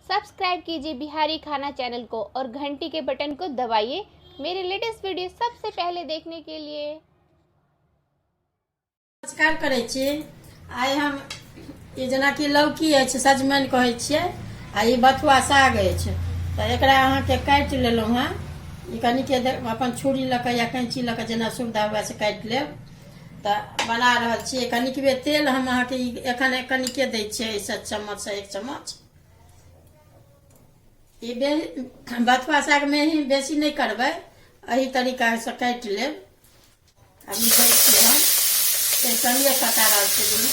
Subscribe कीजिए बिहारी खाना channel को और घंटी के बटन को दबाइए मेरे लेटेस्ट वीडियो सबसे पहले देखने के लिए। नमस्कार करै छी। आइ हम ई जेना कि लौकी अछि, सजमनि कहै छियै, आ ई बथुआ साग अछि, तऽ एकरा अहाँके काटि लेलहुँ हेँ। ई कनिके अपन छुरी लऽ कऽ या कैंची लऽ कऽ जेना सुविधा हुए से काटि लेब। तऽ बना रहल छियै। कनिकबे तेल हम अहाँके एखन कनिके दै छियै, एहिसँ चम्मचसँ 1 चम्मच। ई बथुआ सागमे ही बेसी नहीं करबै, एही तरीका से काटि लेब। अभी दै छियै हम संगे कटा रहल छै दुनू।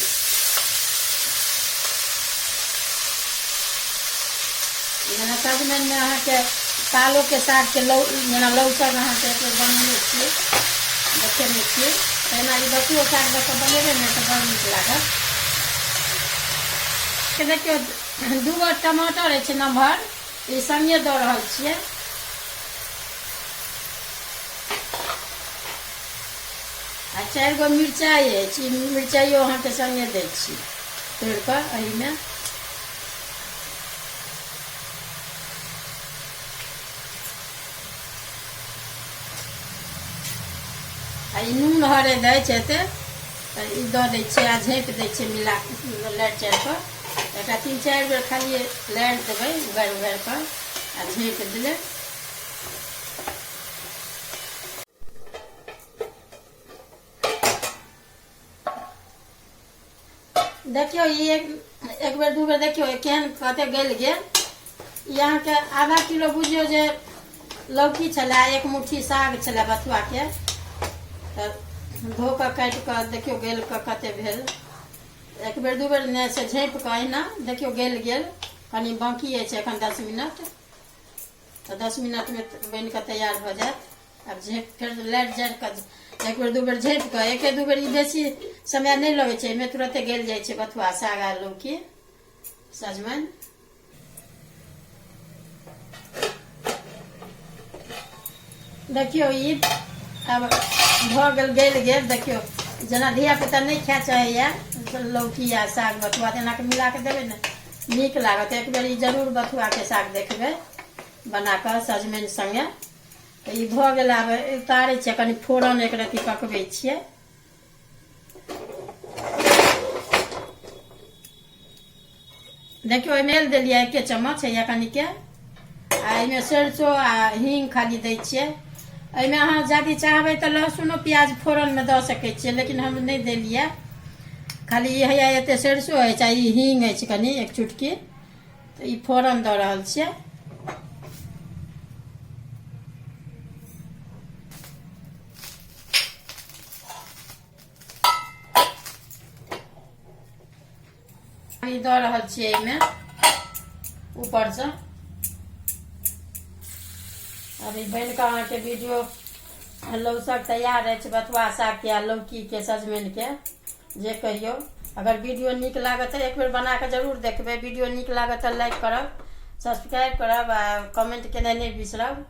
जेना सजमनिमे अहाँके सालोके सागके जेना लौसर अहाँके बनेने छियै, देखेने छियै, तहिना ई बथुओ साग दऽ कऽ बनेबै ने तऽ बड़ नीक लागत। देखियौ 2 गो टमाटर अछि नमहर, ई संगे दऽ रहल छियै। आ 4 गो मिरचाइ अछि, ई मिरचाइयो अहाँके संगे दै छी तोड़ि कऽ एहिमे। आ ई नून हरदि अछि एते, तऽ ई दऽ दै छियै आ झाँपि दै छियै मिला लारि चारि कऽ। एकरा 3-4 बेर खाली लारि देबै उगारि उगारि कऽ आ झाँपि देबै। देखियौ ई एक बेर 2 बेर देखियौ केहन कते गलि गेल। ई अहाँके आधा किलो बुझियौ जे लौकी छलै, 1 मुट्ठी साग छलै बथुआके, तऽ धो कऽ काटि कऽ देखियौ गलि कऽ कते भेल। 1 बेर 2 बेर नहि से झाँपि कऽ अहिना देखियौ गलि गेल। कनि बाँकी अछि एखन 10 मिनट, तऽ 10 मिनटमे बनि कऽ तैयार भऽ जायत। आब फेर लारि जारि कऽ 1 बेर 2 बेर झाँपि कऽ 1-2 बेर, ई बेसी समय नहीं लगै छै, एहिमे तुरंते गलि जाइ छै बथुआ साग आ लौकी सजमनि। देखियौ ई आब भऽ गेल, गलि गेल। देखियौ जेना धियापुता नहीं खाय चाहैया लौकी आ साग बथुआ, तेना कऽ मिला कऽ देबै ने नीक लागत। 1 बेर ई जरूर बथुआके साग देखबै बना कऽ सजमनि संगे। तऽ ई भऽ गेल, आब उतारै छियै, कनि फोरन एक रत्ती पकबै छियै। देखियो एहिमे तेल देलियै 1 चम्मच या कनिके, आ एहिमे सरसो आ हींग खाली दै छियै। एहिमे अहाँ यदि चाहबै तऽ लहसुनो प्याज फोरनमे दऽ सकै छियै, लेकिन हम नहीं देलियै। खाली हैया एते सरसो अछि आ ई हींग अछि कनि 1 चुटकी, तऽ ई फोरन दऽ रहल छियै। ई दऽ रहल छियै एहिमे ऊपरसँ। अभी बनि कऽ अहाँके वीडियो लौसक तैयार अछि, बथुआ सागके आ लौकीके सजमनिके। जे कहियौ, अगर वीडियो नीक लागत तऽ 1 बेर बना कऽ जरूर देखबै। वीडियो नीक लागत तऽ लाइक करब, सब्सक्राइब करब आ कमेंट केनाइ नहीं बिसरब।